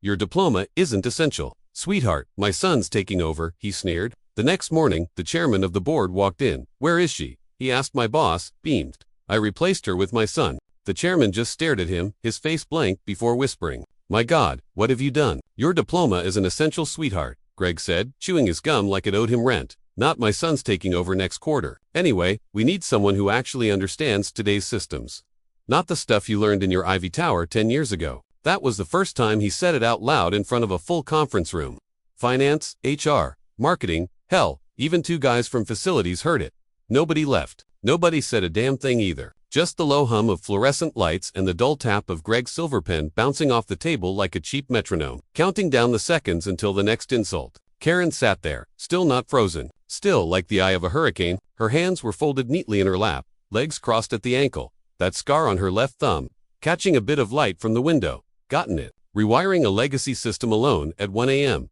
Your diploma isn't essential. Sweetheart, my son's taking over, he sneered. The next morning, the chairman of the board walked in. Where is she? He asked. My boss beamed. I replaced her with my son. The chairman just stared at him, his face blank, before whispering, My God, what have you done? Your diploma is an essential, sweetheart, Greg said, chewing his gum like it owed him rent. Not my son's taking over next quarter. Anyway, we need someone who actually understands today's systems. Not the stuff you learned in your Ivy Tower 10 years ago. That was the first time he said it out loud in front of a full conference room. Finance, HR, marketing, hell, even two guys from facilities heard it. Nobody left. Nobody said a damn thing either. Just the low hum of fluorescent lights and the dull tap of Greg's silver pen bouncing off the table like a cheap metronome, counting down the seconds until the next insult. Karen sat there, still not frozen, still like the eye of a hurricane. Her hands were folded neatly in her lap, legs crossed at the ankle, that scar on her left thumb, catching a bit of light from the window. Gotten it. Rewiring a legacy system alone at 1 a.m.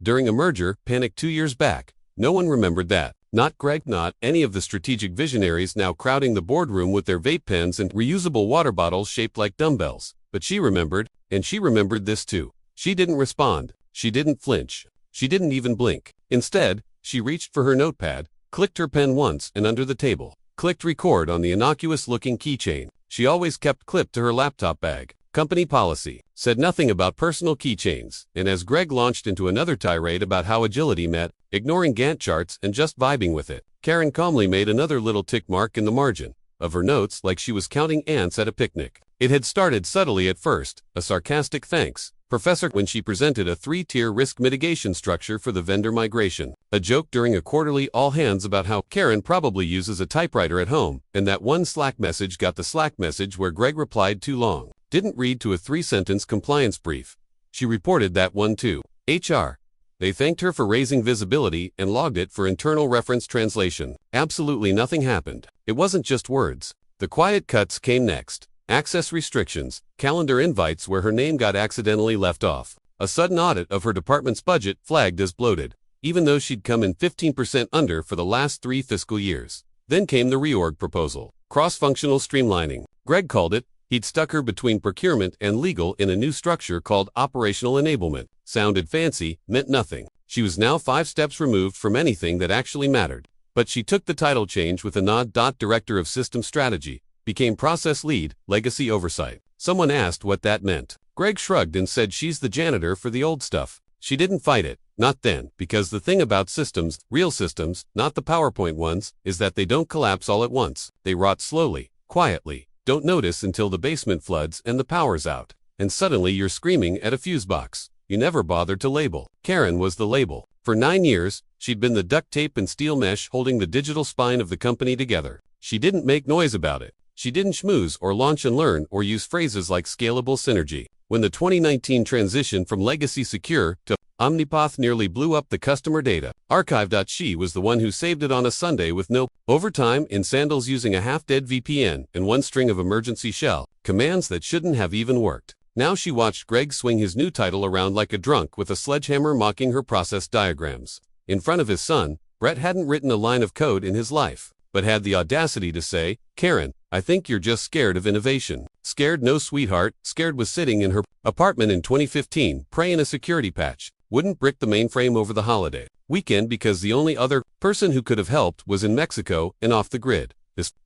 During a merger panic 2 years back. No one remembered that. Not Greg, not any of the strategic visionaries now crowding the boardroom with their vape pens and reusable water bottles shaped like dumbbells. But she remembered, and she remembered this too. She didn't respond. She didn't flinch. She didn't even blink. Instead, she reached for her notepad, clicked her pen once and under the table, clicked record on the innocuous-looking keychain she always kept clipped to her laptop bag. Company policy said nothing about personal keychains, and as Greg launched into another tirade about how agility met, ignoring Gantt charts and just vibing with it, Karen calmly made another little tick mark in the margin of her notes like she was counting ants at a picnic. It had started subtly at first, a sarcastic thanks, Professor, when she presented a 3-tier risk mitigation structure for the vendor migration, a joke during a quarterly all-hands about how Karen probably uses a typewriter at home, and that one Slack message got the Slack message where Greg replied too long. Didn't read to a 3-sentence compliance brief. She reported that one to HR. They thanked her for raising visibility and logged it for internal reference translation. Absolutely nothing happened. It wasn't just words. The quiet cuts came next. Access restrictions, calendar invites where her name got accidentally left off. A sudden audit of her department's budget flagged as bloated, even though she'd come in 15% under for the last 3 fiscal years. Then came the reorg proposal. Cross-functional streamlining. Greg called it. He'd stuck her between procurement and legal in a new structure called operational enablement. Sounded fancy, meant nothing. She was now 5 steps removed from anything that actually mattered. But she took the title change with a nod. Director of System Strategy, became process lead, legacy oversight. Someone asked what that meant. Greg shrugged and said she's the janitor for the old stuff. She didn't fight it. Not then, because the thing about systems, real systems, not the PowerPoint ones, is that they don't collapse all at once. They rot slowly, quietly. Don't notice until the basement floods and the power's out. And suddenly you're screaming at a fuse box. You never bothered to label. Karen was the label. For 9 years, she'd been the duct tape and steel mesh holding the digital spine of the company together. She didn't make noise about it. She didn't schmooze or launch and learn or use phrases like scalable synergy. When the 2019 transition from legacy secure to Omnipath nearly blew up the customer data archive, she was the one who saved it on a Sunday with no overtime, in sandals, using a half-dead VPN and 1 string of emergency shell commands that shouldn't have even worked. Now she watched Greg swing his new title around like a drunk with a sledgehammer, mocking her process diagrams. In front of his son, Brett hadn't written a line of code in his life, but had the audacity to say, Karen, I think you're just scared of innovation. Scared? No, sweetheart. Scared was sitting in her apartment in 2015, praying a security patch wouldn't brick the mainframe over the holiday weekend because the only other person who could have helped was in Mexico and off the grid.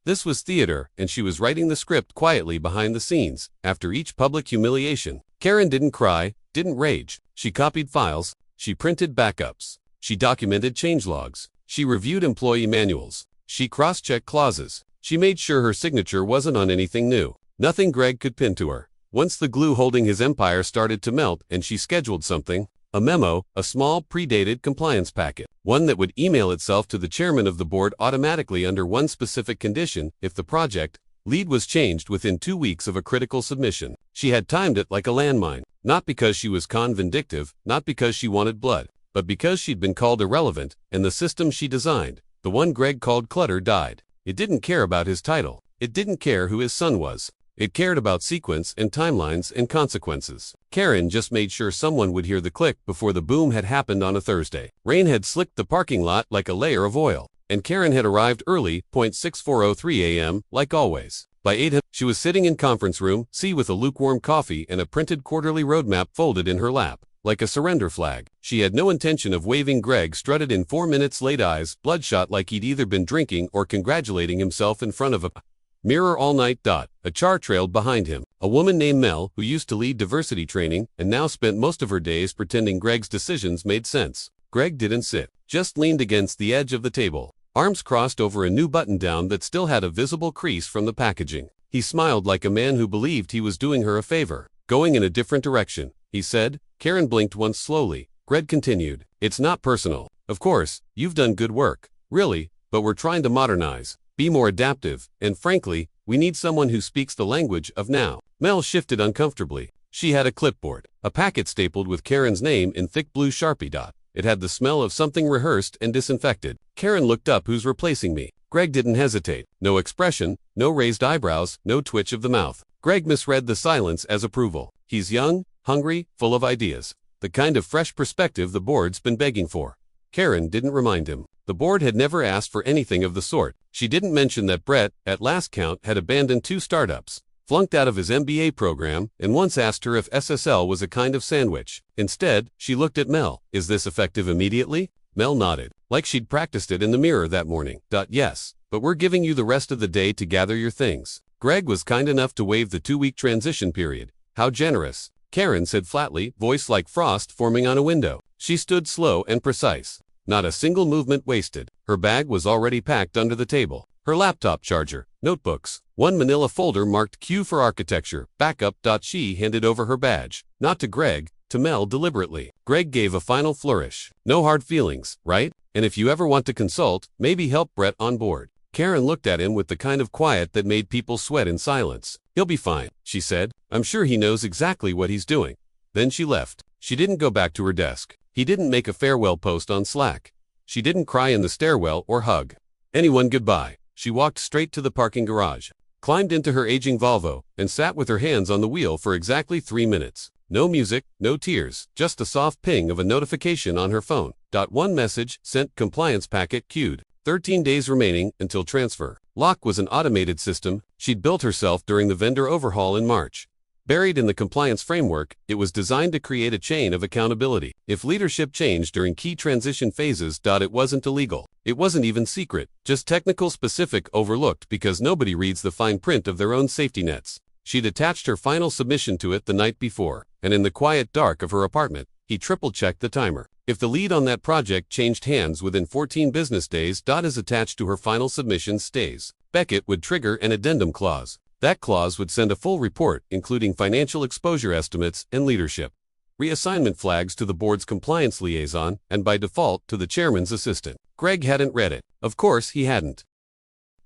This was theater, and she was writing the script quietly behind the scenes. After each public humiliation, Karen didn't cry, didn't rage. She copied files, she printed backups, she documented changelogs, she reviewed employee manuals, she cross-checked clauses. She made sure her signature wasn't on anything new. Nothing Greg could pin to her. Once the glue holding his empire started to melt and she scheduled something, a memo, a small predated compliance packet, one that would email itself to the chairman of the board automatically under one specific condition: if the project lead was changed within 2 weeks of a critical submission. She had timed it like a landmine, not because she was vindictive, not because she wanted blood, but because she'd been called irrelevant, and the system she designed, the one Greg called clutter, died. It didn't care about his title. It didn't care who his son was. It cared about sequence and timelines and consequences. Karen just made sure someone would hear the click before the boom had happened on a Thursday. Rain had slicked the parking lot like a layer of oil, and Karen had arrived early, 6:40 a.m., like always. By 8 she was sitting in conference room C with a lukewarm coffee and a printed quarterly roadmap folded in her lap, like a surrender flag. She had no intention of waving. Greg strutted in 4 minutes late, eyes bloodshot like he'd either been drinking or congratulating himself in front of a mirror all night. A char trailed behind him. A woman named Mel, who used to lead diversity training and now spent most of her days pretending Greg's decisions made sense. Greg didn't sit, just leaned against the edge of the table, arms crossed over a new button-down that still had a visible crease from the packaging. He smiled like a man who believed he was doing her a favor. Going in a different direction, he said. Karen blinked once slowly. Greg continued, "It's not personal. Of course, you've done good work, really, but we're trying to modernize, be more adaptive, and frankly, we need someone who speaks the language of now." Mel shifted uncomfortably. She had a clipboard, a packet stapled with Karen's name in thick blue Sharpie. It had the smell of something rehearsed and disinfected. Karen looked up. "Who's replacing me?" Greg didn't hesitate. No expression, no raised eyebrows, no twitch of the mouth. Greg misread the silence as approval. "He's young, hungry, full of ideas. The kind of fresh perspective the board's been begging for." Karen didn't remind him. The board had never asked for anything of the sort. She didn't mention that Brett, at last count, had abandoned 2 startups, flunked out of his MBA program, and once asked her if SSL was a kind of sandwich. Instead, she looked at Mel. "Is this effective immediately?" Mel nodded, like she'd practiced it in the mirror that morning. "Yes, but we're giving you the rest of the day to gather your things." Greg was kind enough to waive the 2-week transition period. "How generous," Karen said flatly, voice like frost forming on a window. She stood slow and precise. Not a single movement wasted. Her bag was already packed under the table. Her laptop charger, notebooks, one manila folder marked Q for architecture, backup. She handed over her badge, not to Greg, to Mel deliberately. Greg gave a final flourish. "No hard feelings, right? And if you ever want to consult, maybe help Brett on board." Karen looked at him with the kind of quiet that made people sweat in silence. "He'll be fine," she said. "I'm sure he knows exactly what he's doing." Then she left. She didn't go back to her desk. He didn't make a farewell post on Slack. She didn't cry in the stairwell or hug anyone goodbye. She walked straight to the parking garage, climbed into her aging Volvo, and sat with her hands on the wheel for exactly 3 minutes. No music, no tears, just a soft ping of a notification on her phone. One message, sent, compliance packet queued. 13 days remaining until transfer. Lock was an automated system she'd built herself during the vendor overhaul in March. Buried in the compliance framework, it was designed to create a chain of accountability. If leadership changed during key transition phases, it wasn't illegal. It wasn't even secret, just technical specific, overlooked because nobody reads the fine print of their own safety nets. She'd attached her final submission to it the night before, and in the quiet dark of her apartment, he triple-checked the timer. If the lead on that project changed hands within 14 business days, as attached to her final submission stays, Beckett would trigger an addendum clause. That clause would send a full report, including financial exposure estimates and leadership reassignment flags, to the board's compliance liaison, and by default to the chairman's assistant. Greg hadn't read it. Of course he hadn't.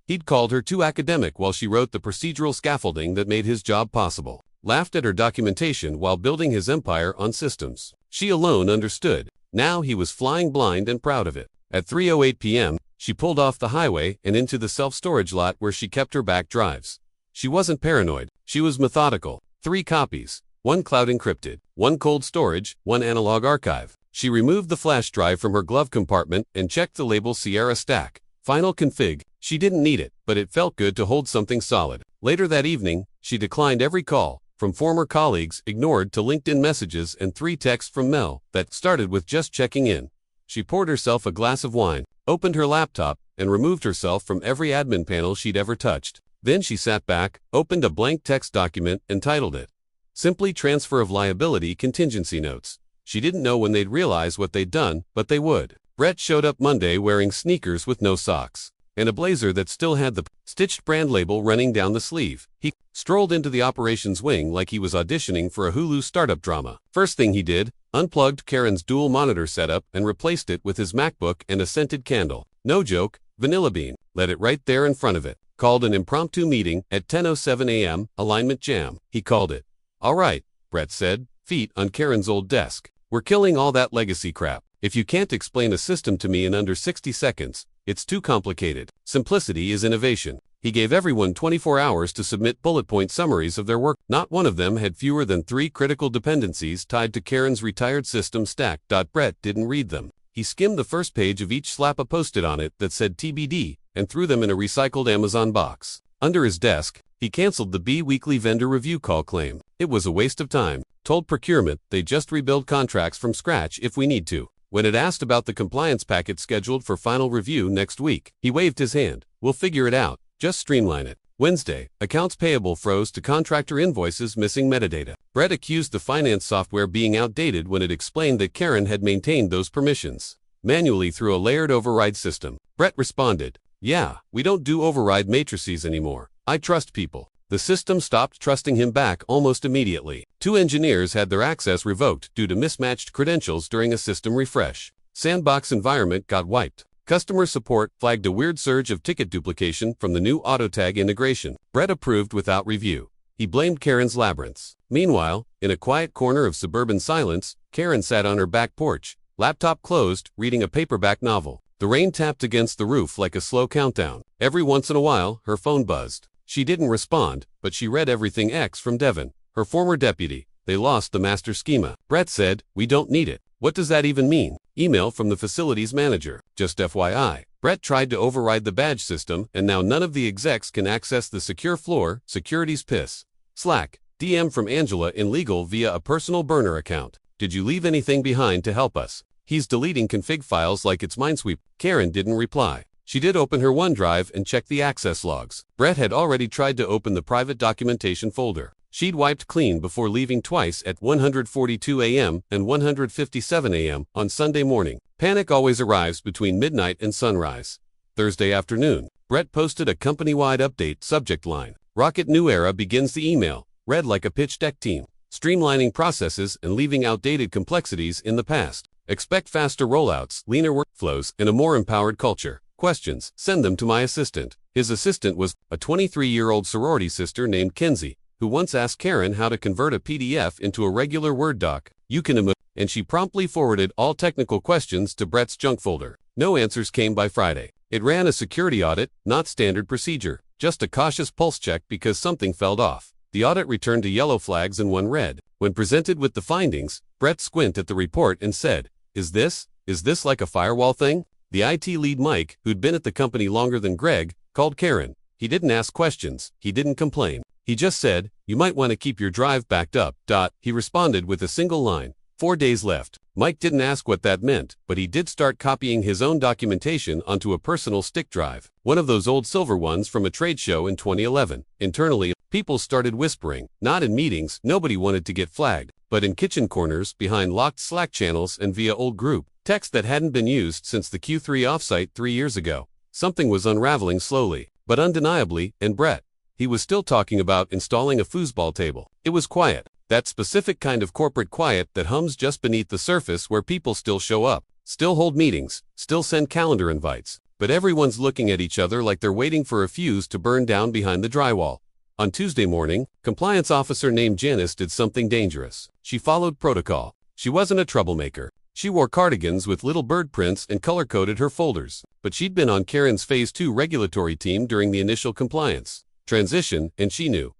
He'd called her too academic while she wrote the procedural scaffolding that made his job possible, laughed at her documentation while building his empire on systems she alone understood. Now he was flying blind and proud of it. At 3:08 p.m., she pulled off the highway and into the self-storage lot where she kept her back drives. She wasn't paranoid. She was methodical. 3 copies, 1 cloud encrypted, 1 cold storage, 1 analog archive. She removed the flash drive from her glove compartment and checked the label Sierra Stack. Final config. She didn't need it, but it felt good to hold something solid. Later that evening, she declined every call, from former colleagues ignored to LinkedIn messages and 3 texts from Mel that started with just checking in. She poured herself a glass of wine, opened her laptop, and removed herself from every admin panel she'd ever touched. Then she sat back, opened a blank text document, and titled it simply Transfer of Liability Contingency Notes. She didn't know when they'd realize what they'd done, but they would. Brett showed up Monday wearing sneakers with no socks, and a blazer that still had the stitched brand label running down the sleeve. He strolled into the operations wing like he was auditioning for a Hulu startup drama. First thing he did, unplugged Karen's dual monitor setup and replaced it with his MacBook and a scented candle. No joke, vanilla bean. Let it right there in front of it. Called an impromptu meeting at 10:07 a.m., alignment jam, he called it. "All right," Brett said, feet on Karen's old desk. "We're killing all that legacy crap. If you can't explain a system to me in under 60 seconds, it's too complicated. Simplicity is innovation." He gave everyone 24 hours to submit bullet point summaries of their work. Not one of them had fewer than 3 critical dependencies tied to Karen's retired system stack. Brett didn't read them. He skimmed the first page of each, slap a post-it on it that said TBD, and threw them in a recycled Amazon box. Under his desk, He canceled the bi-weekly vendor review call claim. It was a waste of time. Told procurement they just rebuild contracts from scratch if we need to. When it asked about the compliance packet scheduled for final review next week, he waved his hand. We'll figure it out. Just streamline it. Wednesday, accounts payable froze to contractor invoices missing metadata. Brett accused the finance software being outdated when it explained that Karen had maintained those permissions manually through a layered override system. Brett responded, "Yeah, we don't do override matrices anymore. I trust people." The system stopped trusting him back almost immediately. 2 engineers had their access revoked due to mismatched credentials during a system refresh. Sandbox environment got wiped. Customer support flagged a weird surge of ticket duplication from the new AutoTag integration. Brett approved without review. He blamed Karen's labyrinths. Meanwhile, in a quiet corner of suburban silence, Karen sat on her back porch, laptop closed, reading a paperback novel. The rain tapped against the roof like a slow countdown. Every once in a while, her phone buzzed. She didn't respond, but she read everything X from Devin, her former deputy. They lost the master schema. Brett said, "We don't need it." What does that even mean? Email from the facilities manager. Just FYI. Brett tried to override the badge system, and now none of the execs can access the secure floor. Security's piss. Slack. DM from Angela in legal via a personal burner account. Did you leave anything behind to help us? He's deleting config files like it's Minesweep. Karen didn't reply. She did open her OneDrive and check the access logs. Brett had already tried to open the private documentation folder. She'd wiped clean before leaving twice at 1:42 a.m. and 1:57 a.m. on Sunday morning. Panic always arrives between midnight and sunrise. Thursday afternoon, Brett posted a company-wide update subject line. Rocket New Era begins the email, read like a pitch deck team. Streamlining processes and leaving outdated complexities in the past. Expect faster rollouts, leaner workflows, and a more empowered culture. Questions, send them to my assistant. His assistant was a 23-year-old sorority sister named Kenzie, who once asked Karen how to convert a PDF into a regular Word doc. You can and she promptly forwarded all technical questions to Brett's junk folder. No answers came by Friday. It ran a security audit, not standard procedure, just a cautious pulse check because something fell off. The audit returned 2 yellow flags and 1 red. When presented with the findings, Brett squinted at the report and said, Is this like a firewall thing?" The IT lead Mike, who'd been at the company longer than Greg, called Karen. He didn't ask questions. He didn't complain. He just said, "You might want to keep your drive backed up." He responded with a single line. 4 days left. Mike didn't ask what that meant, but he did start copying his own documentation onto a personal stick drive, one of those old silver ones from a trade show in 2011. Internally, people started whispering, not in meetings, nobody wanted to get flagged, but in kitchen corners, behind locked Slack channels and via old group text that hadn't been used since the Q3 offsite 3 years ago. Something was unraveling slowly, but undeniably, and Brett. He was still talking about installing a foosball table. It was quiet. That specific kind of corporate quiet that hums just beneath the surface where people still show up, still hold meetings, still send calendar invites, but everyone's looking at each other like they're waiting for a fuse to burn down behind the drywall. On Tuesday morning, compliance officer named Janice did something dangerous. She followed protocol. She wasn't a troublemaker. She wore cardigans with little bird prints and color-coded her folders, but she'd been on Karen's Phase 2 regulatory team during the initial compliance transition, and she knew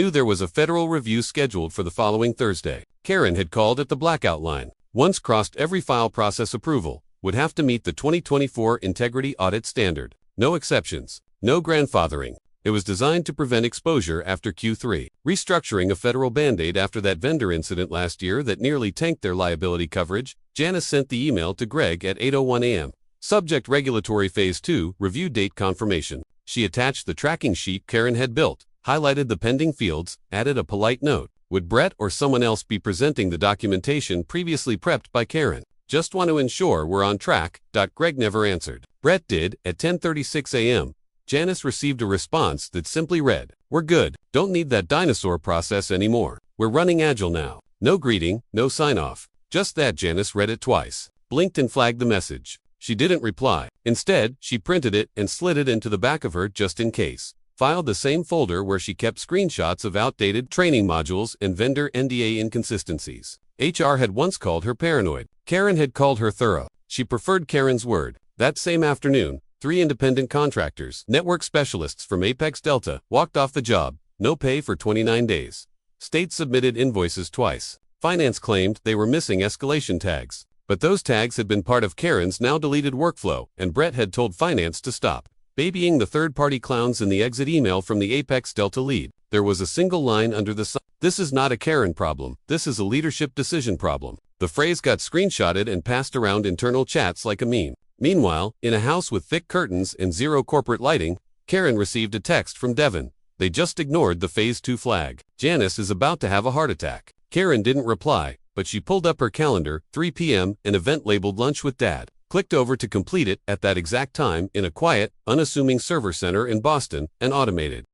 there was a federal review scheduled for the following Thursday. Karen had called at the blackout line. Once crossed every file process approval, would have to meet the 2024 Integrity Audit Standard. No exceptions, no grandfathering. It was designed to prevent exposure after Q3, restructuring a federal band-aid after that vendor incident last year that nearly tanked their liability coverage. Janice sent the email to Greg at 8:01 a.m. Subject Regulatory Phase 2, Review Date Confirmation. She attached the tracking sheet Karen had built, highlighted the pending fields, added a polite note. Would Brett or someone else be presenting the documentation previously prepped by Karen? Just want to ensure we're on track. Greg never answered. Brett did, at 10:36 a.m. Janice received a response that simply read, "We're good, don't need that dinosaur process anymore. We're running agile now." No greeting, no sign-off. Just that. Janice read it twice, blinked and flagged the message. She didn't reply. Instead, she printed it and slid it into the back of her just in case. Filed the same folder where she kept screenshots of outdated training modules and vendor NDA inconsistencies. HR had once called her paranoid. Karen had called her thorough. She preferred Karen's word. That same afternoon, 3 independent contractors, network specialists from Apex Delta, walked off the job. No pay for 29 days. State submitted invoices twice. Finance claimed they were missing escalation tags. But those tags had been part of Karen's now deleted workflow, and Brett had told finance to stop. babying the third-party clowns in the exit email from the Apex Delta lead. There was a single line under the "This is not a Karen problem, this is a leadership decision problem." The phrase got screenshotted and passed around internal chats like a meme. Meanwhile, in a house with thick curtains and zero corporate lighting, Karen received a text from Devin. They just ignored the Phase 2 flag. Janice is about to have a heart attack. Karen didn't reply, but she pulled up her calendar, 3 p.m., an event labeled Lunch with Dad. Clicked over to complete it at that exact time in a quiet, unassuming server center in Boston, and automated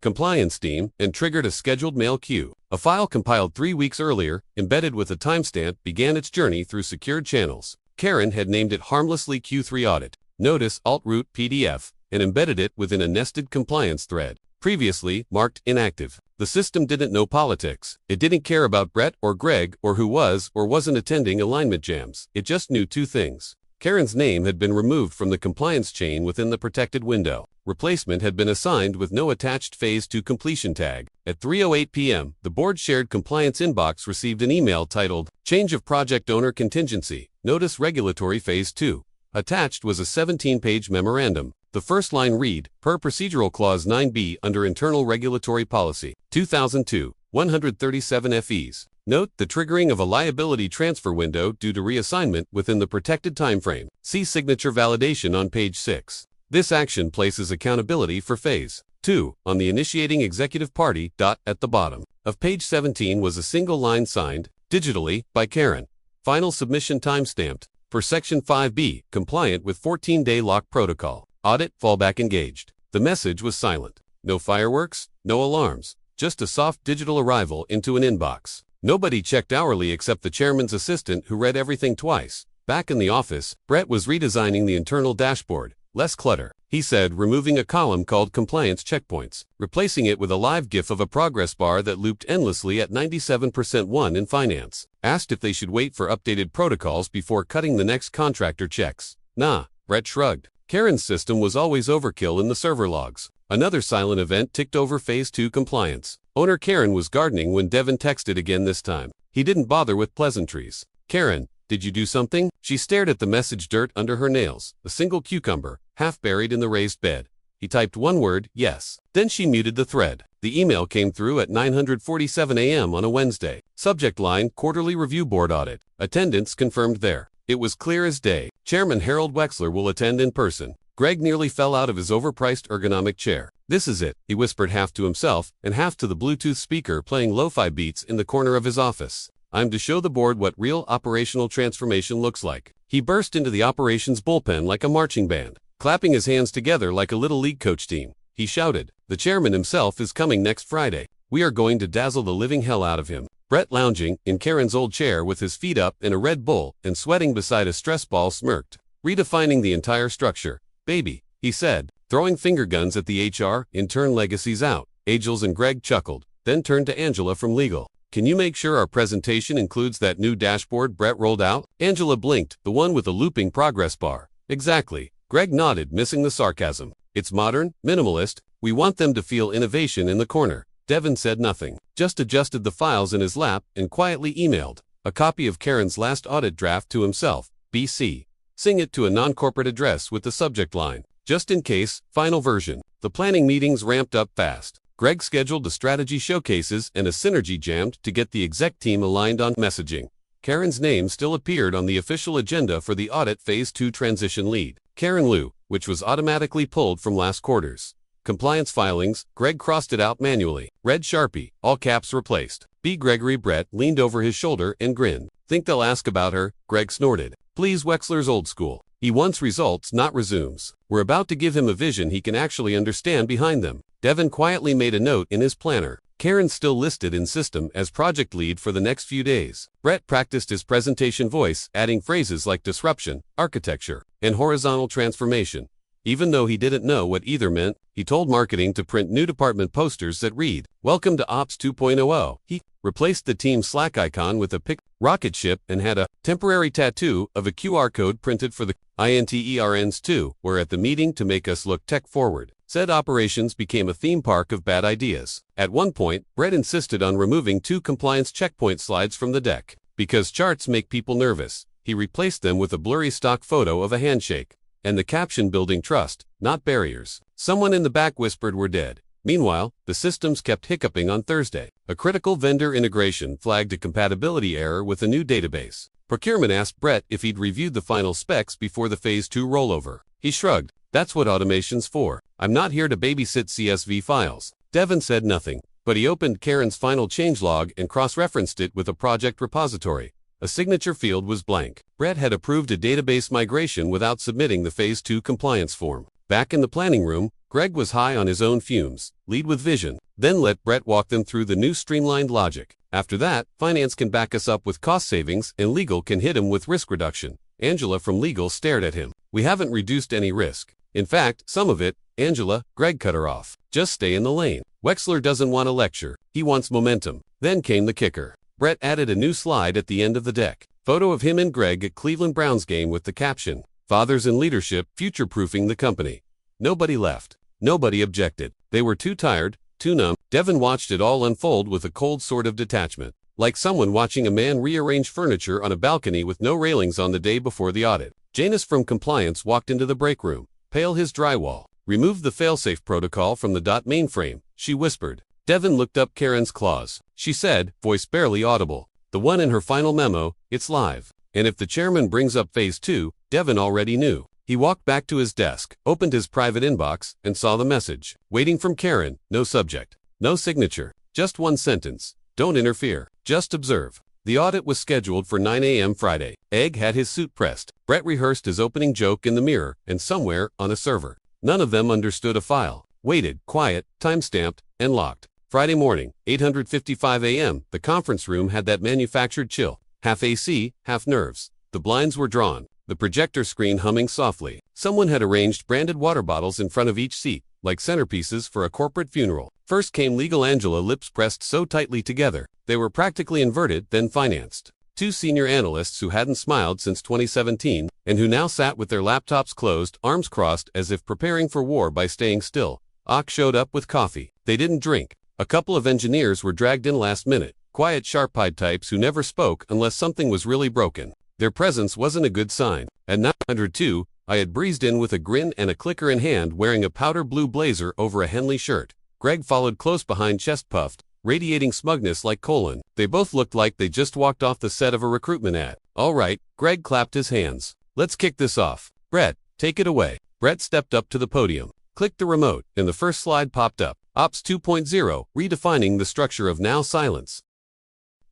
compliance team, and triggered a scheduled mail queue. A file compiled 3 weeks earlier, embedded with a timestamp, began its journey through secured channels. Karen had named it harmlessly Q3 Audit. Notice Alt-Root PDF, and embedded it within a nested compliance thread, previously marked inactive. The system didn't know politics. It didn't care about Brett or Greg or who was or wasn't attending alignment jams. It just knew 2 things. Karen's name had been removed from the compliance chain within the protected window. Replacement had been assigned with no attached Phase 2 completion tag. At 3:08 p.m., the board shared compliance inbox received an email titled, "Change of Project Owner Contingency. Notice Regulatory Phase 2. Attached was a 17-page memorandum. The first line read, per Procedural Clause 9b under Internal Regulatory Policy, 2002, 137 FEs. Note the triggering of a liability transfer window due to reassignment within the protected timeframe. See signature validation on page 6. This action places accountability for Phase 2 on the initiating executive party. At the bottom of page 17 was a single line signed, digitally, by Karen. Final submission timestamped. For Section 5B, compliant with 14-day lock protocol. Audit fallback engaged. The message was silent. No fireworks, no alarms, just a soft digital arrival into an inbox. Nobody checked hourly except the chairman's assistant who read everything twice. Back in the office, Brett was redesigning the internal dashboard. Less clutter, he said, removing a column called Compliance Checkpoints, replacing it with a live GIF of a progress bar that looped endlessly at 97% one in finance. Asked if they should wait for updated protocols before cutting the next contractor checks. Nah, Brett shrugged. Karen's system was always overkill in the server logs. Another silent event ticked over Phase 2 compliance. Owner Karen was gardening when Devin texted again this time. He didn't bother with pleasantries. "Karen, did you do something?" She stared at the message dirt under her nails, a single cucumber, half buried in the raised bed. He typed one word, yes. Then she muted the thread. The email came through at 9:47 a.m. on a Wednesday. Subject line, Quarterly Review Board Audit. Attendance confirmed there. It was clear as day. Chairman Harold Wexler will attend in person. Greg nearly fell out of his overpriced ergonomic chair. "This is it," he whispered half to himself and half to the Bluetooth speaker playing lo-fi beats in the corner of his office. "I'm to show the board what real operational transformation looks like." He burst into the operations bullpen like a marching band, clapping his hands together like a little league coach team. He shouted, "The chairman himself is coming next Friday. We are going to dazzle the living hell out of him." Brett, lounging in Karen's old chair with his feet up in a Red Bull and sweating beside a stress ball, smirked. "Redefining the entire structure, baby," he said, throwing finger guns at the HR intern legacies out. Angels and Greg chuckled, then turned to Angela from legal. "Can you make sure our presentation includes that new dashboard Brett rolled out?" Angela blinked, "The one with the looping progress bar." "Exactly." Greg nodded, missing the sarcasm. "It's modern, minimalist. We want them to feel innovation in the corner." Devin said nothing, just adjusted the files in his lap and quietly emailed a copy of Karen's last audit draft to himself, BC. Sing it to a non-corporate address with the subject line, "Just in case, final version." The planning meetings ramped up fast. Greg scheduled the strategy showcases and a synergy jammed to get the exec team aligned on messaging. Karen's name still appeared on the official agenda for the audit Phase 2 transition lead, Karen Liu, which was automatically pulled from last quarter's compliance filings. Greg crossed it out manually. Red Sharpie, all caps replaced. B. Gregory. Brett leaned over his shoulder and grinned. "Think they'll ask about her?" Greg snorted. "Please, Wexler's old school. He wants results, not resumes. We're about to give him a vision he can actually understand behind them." Devin quietly made a note in his planner. Karen's still listed in system as project lead for the next few days. Brett practiced his presentation voice, adding phrases like disruption, architecture, and horizontal transformation. Even though he didn't know what either meant, he told marketing to print new department posters that read, "Welcome to Ops 2.0. He replaced the team Slack icon with a rocket ship and had a temporary tattoo of a QR code printed for the INTERNs too, were at the meeting to make us look tech forward. Said operations became a theme park of bad ideas. At one point, Brett insisted on removing 2 compliance checkpoint slides from the deck. Because charts make people nervous, he replaced them with a blurry stock photo of a handshake. and the caption building trust, not barriers. Someone in the back whispered we're dead. Meanwhile, the systems kept hiccuping on Thursday. A critical vendor integration flagged a compatibility error with a new database. Procurement asked Brett if he'd reviewed the final specs before the Phase 2 rollover. He shrugged. That's what automation's for. I'm not here to babysit CSV files. Devin said nothing, but he opened Karen's final changelog and cross-referenced it with a project repository. A signature field was blank. Brett had approved a database migration without submitting the Phase 2 compliance form. Back in the planning room, Greg was high on his own fumes. Lead with vision, then let Brett walk them through the new streamlined logic. After that, finance can back us up with cost savings and legal can hit him with risk reduction. Angela from legal stared at him. We haven't reduced any risk. In fact, some of it. Angela, Greg cut her off. Just stay in the lane. Wexler doesn't want a lecture. He wants momentum. Then came the kicker. Brett added a new slide at the end of the deck. Photo of him and Greg at Cleveland Browns game with the caption, "Fathers in Leadership, Future-Proofing the Company." Nobody left. Nobody objected. They were too tired, too numb. Devin watched it all unfold with a cold sort of detachment, like someone watching a man rearrange furniture on a balcony with no railings on the day before the audit. Janice from compliance walked into the break room. Pale his drywall. Removed the failsafe protocol from the mainframe, she whispered. Devin looked up Karen's clause. She said, voice barely audible. The one in her final memo, it's live. And if the chairman brings up Phase 2, Devin already knew. He walked back to his desk, opened his private inbox, and saw the message. Waiting from Karen, no subject. No signature. Just one sentence. Don't interfere. Just observe. The audit was scheduled for 9 a.m. Friday. Egg had his suit pressed. Brett rehearsed his opening joke in the mirror and somewhere on a server. None of them understood a file. Waited, quiet, time-stamped, and locked. Friday morning, 8:55 a.m., the conference room had that manufactured chill. Half AC, half nerves. The blinds were drawn. The projector screen humming softly. Someone had arranged branded water bottles in front of each seat, like centerpieces for a corporate funeral. First came legal Angela, lips pressed so tightly together, they were practically inverted, then financed. Two senior analysts who hadn't smiled since 2017, and who now sat with their laptops closed, arms crossed as if preparing for war by staying still. Ock showed up with coffee. They didn't drink. A couple of engineers were dragged in last minute. Quiet, sharp-eyed types who never spoke unless something was really broken. Their presence wasn't a good sign. At 9:02, I had breezed in with a grin and a clicker in hand, wearing a powder blue blazer over a Henley shirt. Greg followed close behind, chest puffed, radiating smugness like colon. They both looked like they just walked off the set of a recruitment ad. All right, Greg clapped his hands. Let's kick this off. Brett, take it away. Brett stepped up to the podium, clicked the remote, and the first slide popped up. Ops 2.0, redefining the structure of now silence.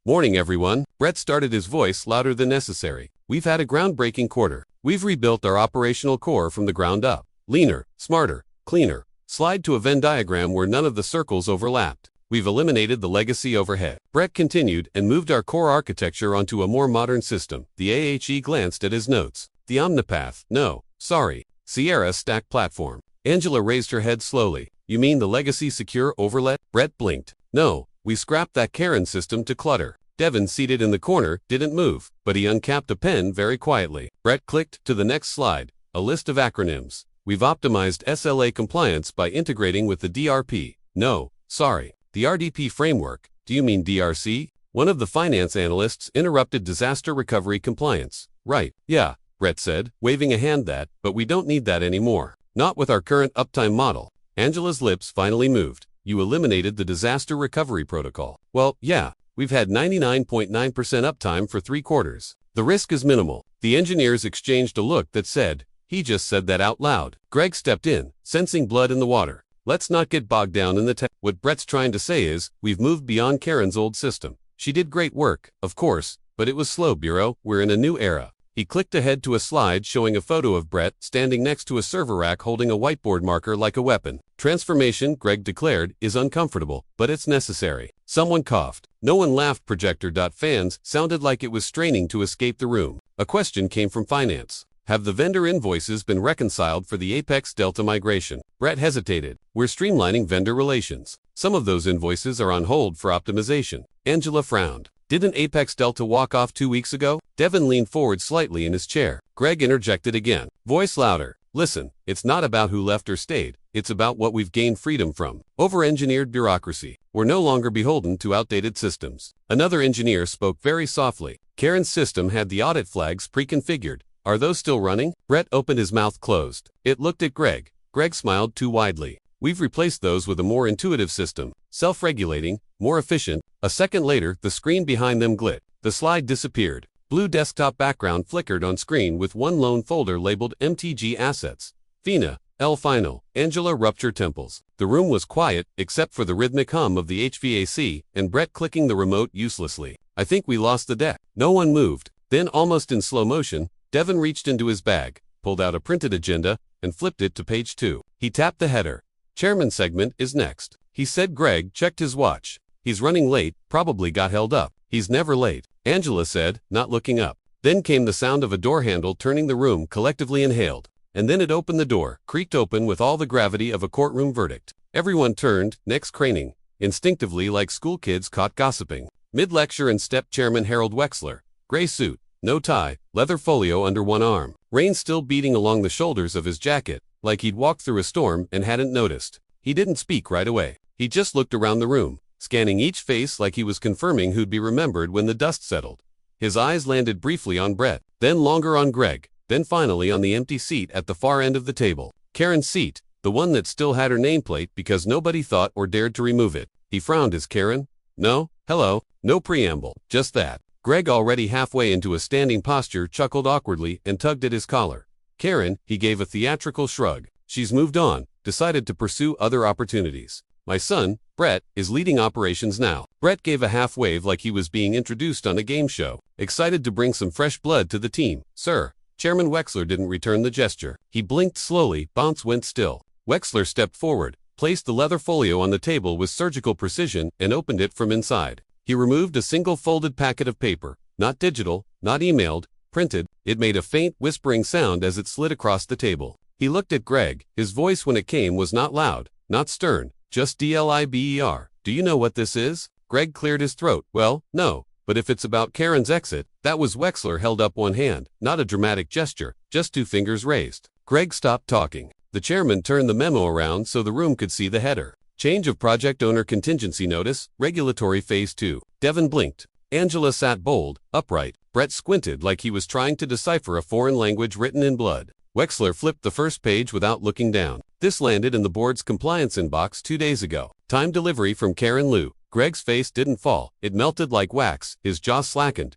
Morning everyone. Brett started, his voice louder than necessary. We've had a groundbreaking quarter. We've rebuilt our operational core from the ground up. Leaner, smarter, cleaner. Slide to a Venn diagram where none of the circles overlapped. We've eliminated the legacy overhead. Brett continued and moved our core architecture onto a more modern system. The AHE glanced at his notes. The Omnipath, no, sorry. Sierra Stack Platform. Angela raised her head slowly. You mean the legacy secure overlet? Brett blinked. No, we scrapped that Karen system to clutter. Devin, seated in the corner, didn't move, but he uncapped a pen very quietly. Brett clicked to the next slide, a list of acronyms. We've optimized SLA compliance by integrating with the DRP. No, sorry. The RDP framework. Do you mean DRC? One of the finance analysts interrupted. Disaster recovery compliance. Right, yeah, Brett said, waving a hand. But we don't need that anymore. Not with our current uptime model. Angela's lips finally moved. You eliminated the disaster recovery protocol. Well, yeah, we've had 99.9% uptime for 3 quarters. The risk is minimal. The engineers exchanged a look that said, he just said that out loud. Greg stepped in, sensing blood in the water. Let's not get bogged down in the tech. What Brett's trying to say is, we've moved beyond Karen's old system. She did great work, of course, but it was slow, Bureau. We're in a new era. He clicked ahead to a slide showing a photo of Brett standing next to a server rack holding a whiteboard marker like a weapon. Transformation, Greg declared, is uncomfortable, but it's necessary. Someone coughed. No one laughed. Projector.fans sounded like it was straining to escape the room. A question came from finance. Have the vendor invoices been reconciled for the Apex Delta migration? Brett hesitated. We're streamlining vendor relations. Some of those invoices are on hold for optimization. Angela frowned. Didn't Apex Delta walk off 2 weeks ago? Devin leaned forward slightly in his chair. Greg interjected again. Voice louder. Listen, it's not about who left or stayed. It's about what we've gained freedom from. Over-engineered bureaucracy. We're no longer beholden to outdated systems. Another engineer spoke very softly. Karen's system had the audit flags pre-configured. Are those still running? Brett opened his mouth closed. It looked at Greg. Greg smiled too widely. We've replaced those with a more intuitive system. Self-regulating, more efficient. A second later, the screen behind them glit. The slide disappeared. Blue desktop background flickered on screen with one lone folder labeled MTG Assets. Fina, L Final, Angela rupture temples. The room was quiet, except for the rhythmic hum of the HVAC and Brett clicking the remote uselessly. I think we lost the deck. No one moved. Then, almost in slow motion, Devin reached into his bag, pulled out a printed agenda, and flipped it to page 2. He tapped the header. Chairman segment is next. He said. Greg checked his watch. He's running late, probably got held up. He's never late, Angela said, not looking up. Then came the sound of a door handle turning. The room collectively inhaled. And then it opened. The door creaked open with all the gravity of a courtroom verdict. Everyone turned, necks craning, instinctively like school kids caught gossiping. Mid-lecture and stepped Chairman Harold Wexler. Gray suit, no tie, leather folio under one arm. Rain still beating along the shoulders of his jacket, like he'd walked through a storm and hadn't noticed. He didn't speak right away. He just looked around the room, scanning each face like he was confirming who'd be remembered when the dust settled. His eyes landed briefly on Brett, then longer on Greg, then finally on the empty seat at the far end of the table. Karen's seat, the one that still had her nameplate because nobody thought or dared to remove it. He frowned. Is Karen? No, hello, no preamble, just that. Greg, already halfway into a standing posture, chuckled awkwardly and tugged at his collar. Karen, he gave a theatrical shrug. She's moved on, decided to pursue other opportunities. My son, Brett, is leading operations now. Brett gave a half wave like he was being introduced on a game show, excited to bring some fresh blood to the team. Sir. Chairman Wexler didn't return the gesture. He blinked slowly. Bounce went still. Wexler stepped forward, placed the leather folio on the table with surgical precision, and opened it from inside. He removed a single folded packet of paper, not digital, not emailed, printed. It made a faint, whispering sound as it slid across the table. He looked at Greg. His voice when it came was not loud, not stern, just DLIBER. Do you know what this is? Greg cleared his throat. Well, no, but if it's about Karen's exit, that was. Wexler held up one hand, not a dramatic gesture, just 2 fingers raised. Greg stopped talking. The chairman turned the memo around so the room could see the header. Change of project owner contingency notice, regulatory phase 2. Devin blinked. Angela sat bold, upright. Brett squinted like he was trying to decipher a foreign language written in blood. Wexler flipped the first page without looking down. This landed in the board's compliance inbox 2 days ago. Time delivery from Karen Liu. Greg's face didn't fall. It melted like wax. His jaw slackened.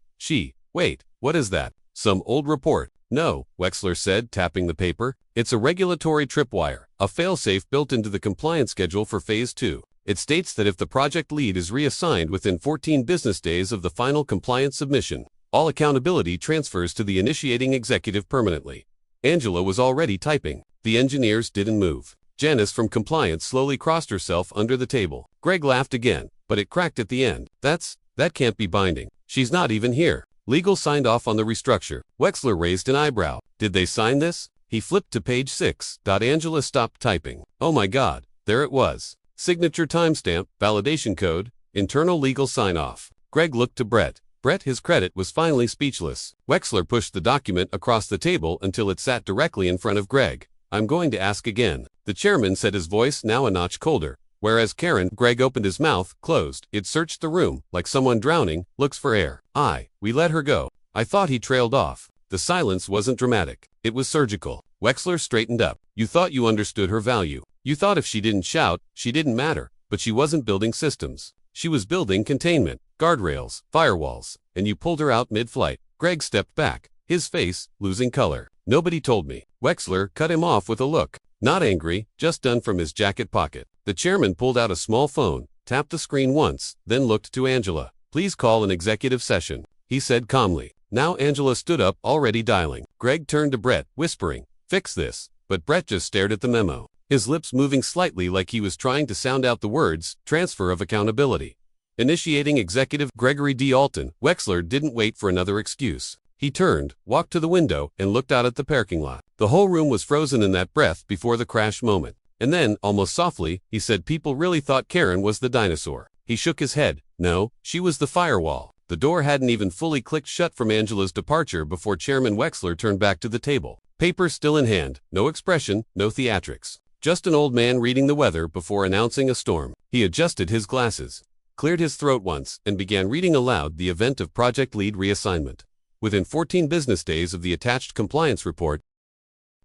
Wait, what is that? Some old report. No, Wexler said, tapping the paper. It's a regulatory tripwire, a failsafe built into the compliance schedule for Phase 2. It states that if the project lead is reassigned within 14 business days of the final compliance submission, all accountability transfers to the initiating executive permanently. Angela was already typing. The engineers didn't move. Janice from compliance slowly crossed herself under the table. Greg laughed again, but it cracked at the end. That can't be binding. She's not even here. Legal signed off on the restructure. Wexler raised an eyebrow. Did they sign this? He flipped to page 6. Angela stopped typing. Oh my God, there it was. Signature, timestamp, validation code, internal legal sign-off. Greg looked to Brett. His credit was finally speechless. Wexler pushed the document across the table until it sat directly in front of Greg. I'm going to ask again. The chairman said, his voice now a notch colder. Whereas Greg opened his mouth, closed. It searched the room, like someone drowning, looks for air. We let her go. I thought. He trailed off. The silence wasn't dramatic. It was surgical. Wexler straightened up. You thought you understood her value. You thought if she didn't shout, she didn't matter. But she wasn't building systems. She was building containment, guardrails, firewalls, and you pulled her out mid-flight. Greg stepped back, his face losing color. Nobody told me. Wexler cut him off with a look. Not angry, just done, from his jacket pocket. The chairman pulled out a small phone, tapped the screen once, then looked to Angela. Please call an executive session, he said calmly. Now Angela stood up, already dialing. Greg turned to Brett, whispering, fix this. But Brett just stared at the memo, his lips moving slightly like he was trying to sound out the words, transfer of accountability. Initiating executive Gregory D. Alton. Wexler didn't wait for another excuse. He turned, walked to the window, and looked out at the parking lot. The whole room was frozen in that breath before the crash moment. And then, almost softly, he said, people really thought Karen was the dinosaur. He shook his head. No, she was the firewall. The door hadn't even fully clicked shut from Angela's departure before Chairman Wexler turned back to the table. Paper still in hand, no expression, no theatrics. Just an old man reading the weather before announcing a storm. He adjusted his glasses, cleared his throat once, and began reading aloud the event of project lead reassignment. within 14 business days of the attached compliance report.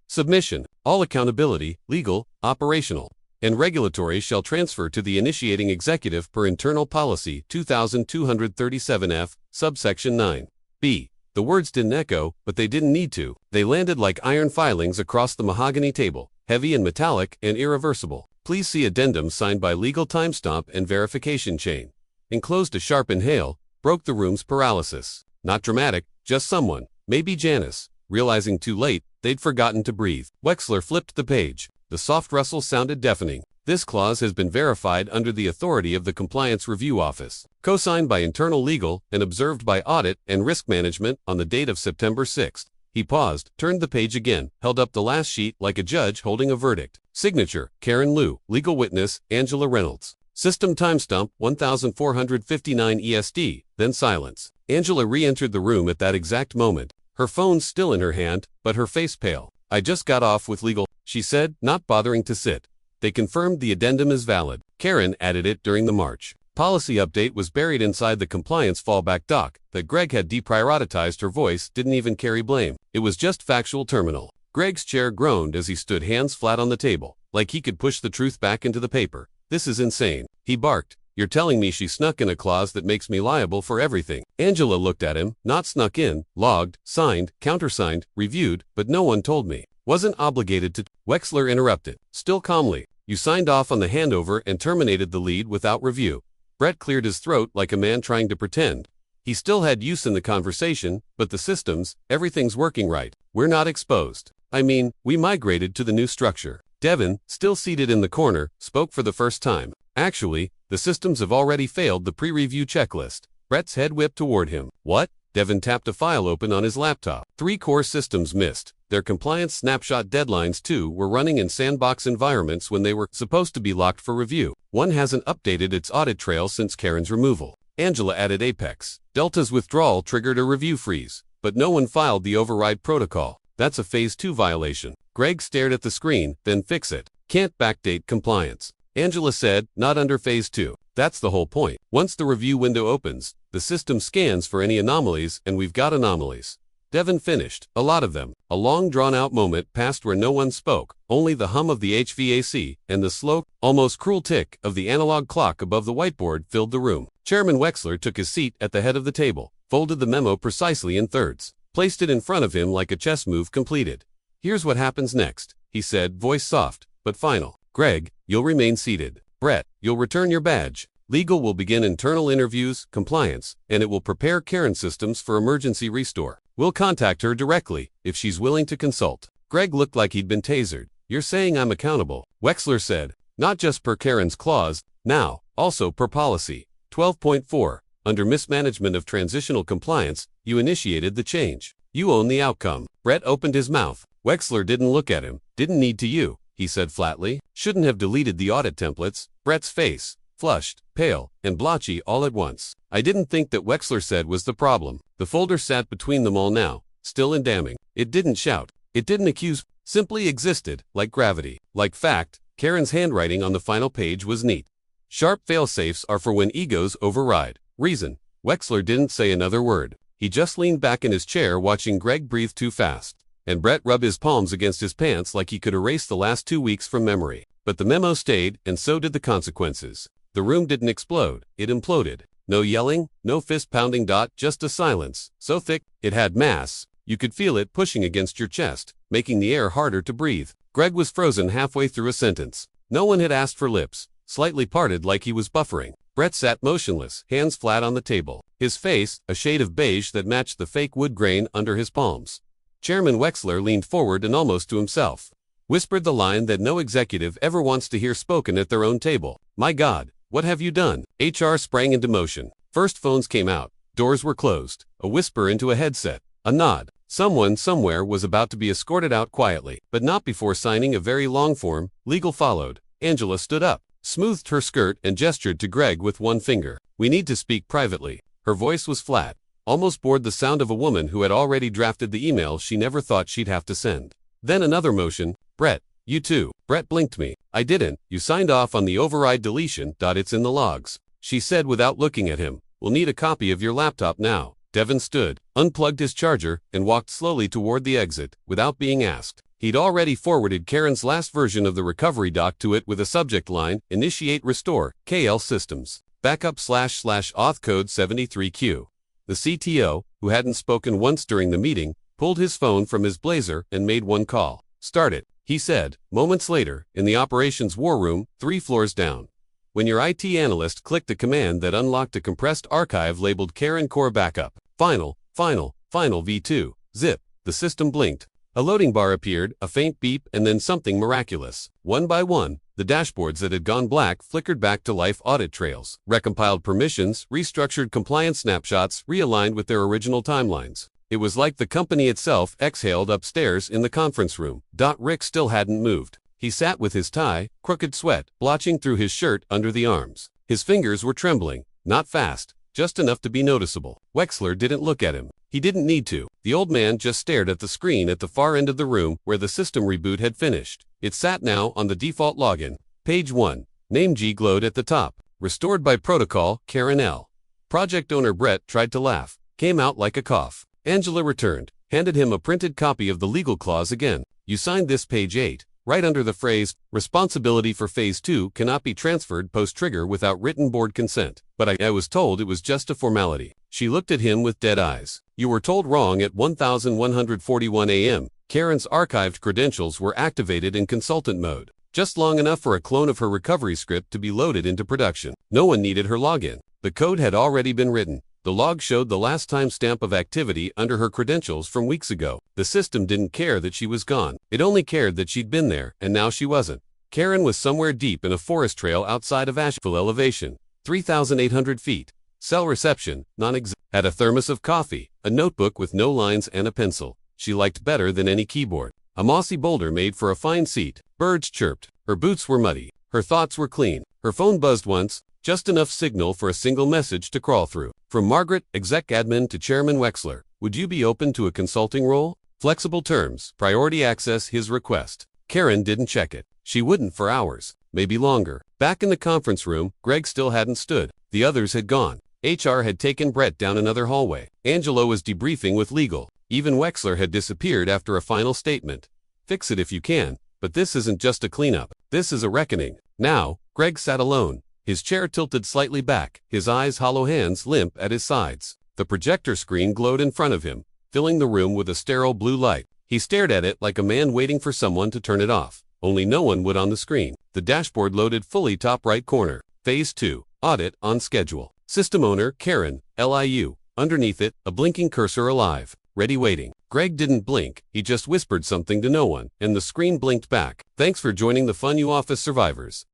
Submission. All accountability, legal, operational, and regulatory shall transfer to the initiating executive per Internal Policy 2237F, subsection 9. B. The words didn't echo, but they didn't need to. They landed like iron filings across the mahogany table, heavy and metallic and irreversible. Please see addendum signed by legal timestamp and verification chain. Enclosed a sharp inhale, broke the room's paralysis. Not dramatic, just someone, maybe Janice, realizing too late they'd forgotten to breathe. Wexler flipped the page. The soft rustle sounded deafening. This clause has been verified under the authority of the Compliance Review Office, co-signed by Internal Legal and observed by Audit and Risk Management on the date of September 6. He paused, turned the page again, held up the last sheet like a judge holding a verdict. Signature, Karen Liu. Legal witness, Angela Reynolds. System timestamp 1459 EST, then silence. Angela re-entered the room at that exact moment, her phone still in her hand, but her face pale. I just got off with legal, she said, not bothering to sit. They confirmed the addendum is valid. Karen added it during the March policy update was buried inside the compliance fallback doc that Greg had deprioritized. Her voice didn't even carry blame. It was just factual terminal. Greg's chair groaned as he stood hands flat on the table, like he could push the truth back into the paper. This is insane, he barked. You're telling me she snuck in a clause that makes me liable for everything. Angela looked at him, not snuck in, logged, signed, countersigned, reviewed, but no one told me. Wasn't obligated to. Wexler interrupted, still calmly. You signed off on the handover and terminated the lead without review. Brett cleared his throat like a man trying to pretend. He still had use in the conversation, but the systems, everything's working right. We're not exposed. I mean, we migrated to the new structure. Devin, still seated in the corner, spoke for the first time. Actually, the systems have already failed the pre-review checklist. Brett's head whipped toward him. What? Devin tapped a file open on his laptop. 3 core systems missed. Their compliance snapshot deadlines too were running in sandbox environments when they were supposed to be locked for review. One hasn't updated its audit trail since Karen's removal. Angela added Apex. Delta's withdrawal triggered a review freeze, but no one filed the override protocol. That's a Phase 2 violation. Greg stared at the screen, then fix it. Can't backdate compliance. Angela said, not under Phase 2. That's the whole point. Once the review window opens, the system scans for any anomalies, and we've got anomalies. Devin finished. A lot of them. A long drawn-out moment passed where no one spoke. Only the hum of the HVAC and the slow, almost cruel tick of the analog clock above the whiteboard filled the room. Chairman Wexler took his seat at the head of the table, folded the memo precisely in thirds, placed it in front of him like a chess move completed. Here's what happens next, he said, voice soft, but final. Greg, you'll remain seated. Brett, you'll return your badge. Legal will begin internal interviews, compliance, and it will prepare Karen systems for emergency restore. We'll contact her directly, if she's willing to consult. Greg looked like he'd been tasered. You're saying I'm accountable, Wexler said. Not just per Karen's clause, now, also per policy. 12.4, under mismanagement of transitional compliance, you initiated the change. You own the outcome. Brett opened his mouth. Wexler didn't look at him. Didn't need to you, he said flatly. Shouldn't have deleted the audit templates. Brett's face, flushed, pale, and blotchy all at once. I didn't think that Wexler said was the problem. The folder sat between them all now, still and damning. It didn't shout. It didn't accuse. Simply existed, like gravity. Like fact, Karen's handwriting on the final page was neat. Sharp failsafes are for when egos override. Reason. Wexler didn't say another word. He just leaned back in his chair watching Greg breathe too fast. And Brett rubbed his palms against his pants like he could erase the last 2 weeks from memory. But the memo stayed, and so did the consequences. The room didn't explode, it imploded. No yelling, no fist-pounding, just a silence, so thick, it had mass. You could feel it pushing against your chest, making the air harder to breathe. Greg was frozen halfway through a sentence. No one had asked for lips, slightly parted like he was buffering. Brett sat motionless, hands flat on the table. His face, a shade of beige that matched the fake wood grain under his palms. Chairman Wexler leaned forward and almost to himself whispered the line that no executive ever wants to hear spoken at their own table. My God. What have you done? HR sprang into motion. First phones came out. Doors were closed. A whisper into a headset. A nod. Someone somewhere was about to be escorted out quietly, but not before signing a very long form. Legal followed. Angela stood up, smoothed her skirt and gestured to Greg with one finger. We need to speak privately. Her voice was flat, almost bored the sound of a woman who had already drafted the email she never thought she'd have to send. Then another motion. Brett. You too. Brett blinked me. I didn't. You signed off on the override deletion. It's in the logs. She said without looking at him. We'll need a copy of your laptop now. Devin stood, unplugged his charger, and walked slowly toward the exit, without being asked. He'd already forwarded Karen's last version of the recovery doc to it with a subject line, Initiate Restore, KL Systems. Backup / auth code 73Q. The CTO, who hadn't spoken once during the meeting, pulled his phone from his blazer and made one call. Start it, he said, moments later, in the operations war room, 3 floors down. When your IT analyst clicked a command that unlocked a compressed archive labeled Karen Core Backup, Final V2, zip, the system blinked. A loading bar appeared, a faint beep, and then something miraculous. One by one, the dashboards that had gone black flickered back to life. Audit trails, recompiled permissions, restructured compliance snapshots, realigned with their original timelines. It was like the company itself exhaled upstairs in the conference room. Rick still hadn't moved. He sat with his tie, crooked sweat, blotching through his shirt under the arms. His fingers were trembling, not fast, just enough to be noticeable. Wexler didn't look at him. He didn't need to. The old man just stared at the screen at the far end of the room where the system reboot had finished. It sat now on the default login. Page 1. Name G glowed at the top. Restored by protocol, Karen L. Project owner Brett tried to laugh. Came out like a cough. Angela returned, handed him a printed copy of the legal clause again. You signed this page 8. Right under the phrase, responsibility for phase 2 cannot be transferred post-trigger without written board consent. But I was told it was just a formality. She looked at him with dead eyes. You were told wrong at 1141 a.m. Karen's archived credentials were activated in consultant mode. Just long enough for a clone of her recovery script to be loaded into production. No one needed her login. The code had already been written. The log showed the last timestamp of activity under her credentials from weeks ago. The system didn't care that she was gone. It only cared that she'd been there, and now she wasn't. Karen was somewhere deep in a forest trail outside of Asheville elevation. 3,800 feet. Cell reception, non-existent. Had a thermos of coffee, a notebook with no lines and a pencil. She liked better than any keyboard. A mossy boulder made for a fine seat. Birds chirped. Her boots were muddy. Her thoughts were clean. Her phone buzzed once, just enough signal for a single message to crawl through. From Margaret, exec admin to Chairman Wexler. Would you be open to a consulting role? Flexible terms, priority access, his request. Karen didn't check it. She wouldn't for hours, maybe longer. Back in the conference room, Greg still hadn't stood. The others had gone. HR had taken Brett down another hallway. Angelo was debriefing with legal. Even Wexler had disappeared after a final statement. Fix it if you can, but this isn't just a cleanup. This is a reckoning. Now, Greg sat alone. His chair tilted slightly back, his eyes hollow, hands limp at his sides. The projector screen glowed in front of him, filling the room with a sterile blue light. He stared at it like a man waiting for someone to turn it off. Only no one would on the screen. The dashboard loaded fully top right corner. Phase 2. Audit on schedule. System owner, Karen, LIU. Underneath it, a blinking cursor alive. Ready waiting. Greg didn't blink, he just whispered something to no one, and the screen blinked back. Thanks for joining the Fun U Office Survivors.